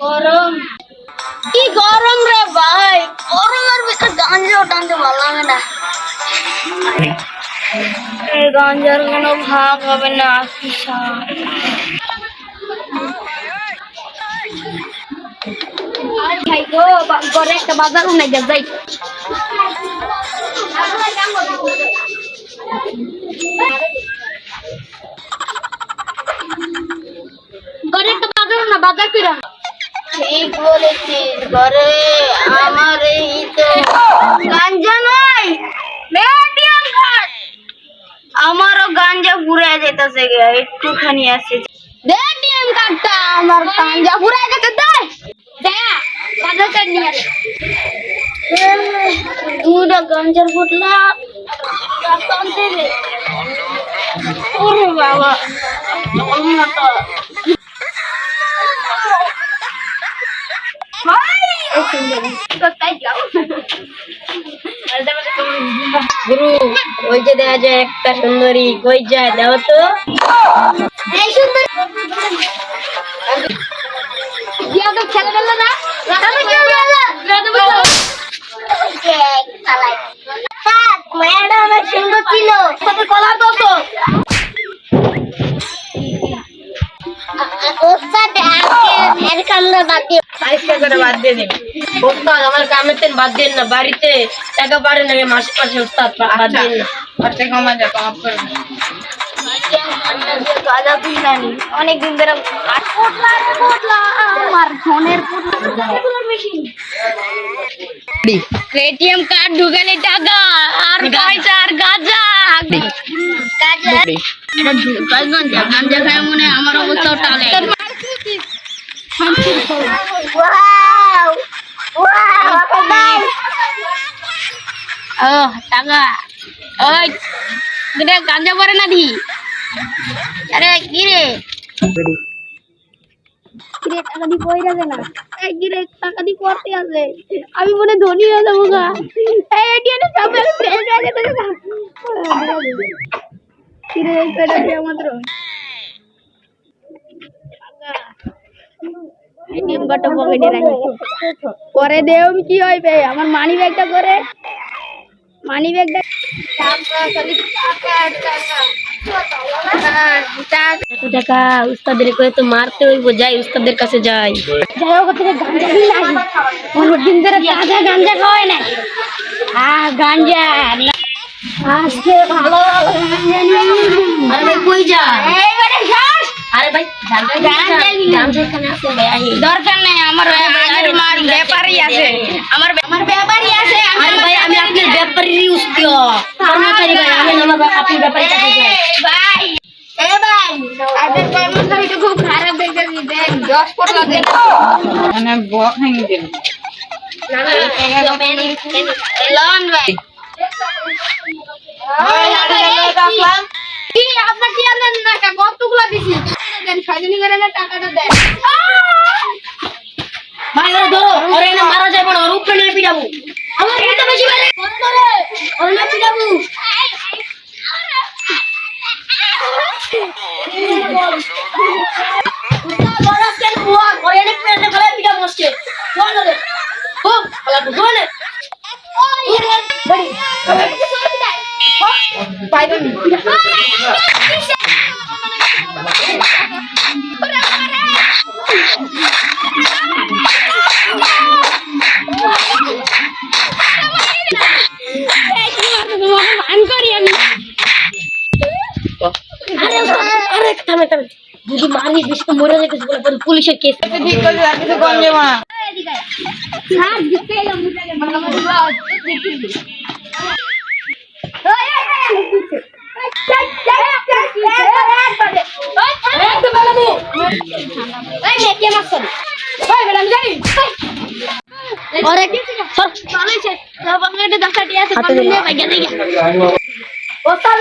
গরম কি গরম রে ভাই, গরমের ভিতরে গাঞ্জা টানতে ভালো লাগে না। এই গাঞ্জার কোনো ভাগ হবে না। ভাই গো, ঘরে একটা বাজার নাই যাই। ঘরে একটা বাজার না, বাজার কিরা ঠিক বলেছিস। ঘরে আমার এই তো গাঞ্জা নাই, আমারও গাঞ্জা ফুরাই যেতেছে, একটুখানি আছে। এটিএম কার্ডটা আমার গাঞ্জা ফুরাই যেতে দেয়। বাজার কার্ড নিয়ে আসে দুটা গাঞ্জার ফুটলা ওরে বাবা, গুরু ওই যে দেখা যায় একটা সুন্দরী, কই যায় দাও তো। এই সুন্দরী খেলে গেল না, ম্যাডাম সুন্দর ছিল, কলার দোষ আমার কামের তেন বাদ দেন না, বাড়িতে টাকা পারেন না মাসে মাসে ওস্তাদ বাদ দেন না। অনেকদিন ধরে আমার ফোনের এটিএম কার্ড ঢুকালে টাকা আর পয়সা আর গাঁজা গাঁজা খায় মনে আমার অবস্থাও টালে। টাকা ওই গাঁজা পরে না দি। আরে কি রে টাকা দি কই রাখে না, টাকা দি করতে আছে, আমি মনে ধনী হয়ে যাবো গা। মাত্র পরে দেও কি হইবে, আমার মানি ব্যাগটা করে মানি ব্যাগটা টাকা উস্তাদের করে তো মারতে হইব, যাই উস্তাদের কাছে যাই। দিন ধরে গাঁজা গাঞ্জা খাওয়াই না, গাঞ্জা আজকে ভালো। আরে ভাই কই যা, আরে ভাই দরকার নেই, আমার ব্যাপারই আছে, আমার ব্যাপারই আছে। আরে ভাই আমি আপনার ব্যাপারই উস্তিও কর্মচারী ভাই, আমি আপনার ব্যাপারই কাছে যাই ভাই। এ ভাই আপনার কর্মচারী তো খুব খারাপ দেখতেছি, দেন 10 পটলা দেন মানে বক ভেঙে দেন না না লন ভাই। কি আপনার কি আনেন না কতগুলা দিছি দেন, শয়তানি করে না টাকাটা দেন ভাই। ওরে ধরো, ওরে না মারা যাবে না, ওর উপরে না পিটাবো, আমার এত বেশি বেলে করে ওরে না পিটাবো। বড় কেন বুয়া ওরে না পিটাতে গলা পিটাবো আসছে কোন রে ও বলা তো কোন বড়ি পাই দন যদি মারি দিস তো মরে যেতে বলে পুলিশের কেস ঠিক করে রাখি তো কোন দেবা স্যার জিতে এলাম মুটালে মারা মারা দেখি ওই কে মারছ ওই বেলাম জানি ওরে সর চলেছে সব আমাকে 10 টাকা আছে কোন নিয়ে ভাগ্য দেখি ওস্তাদ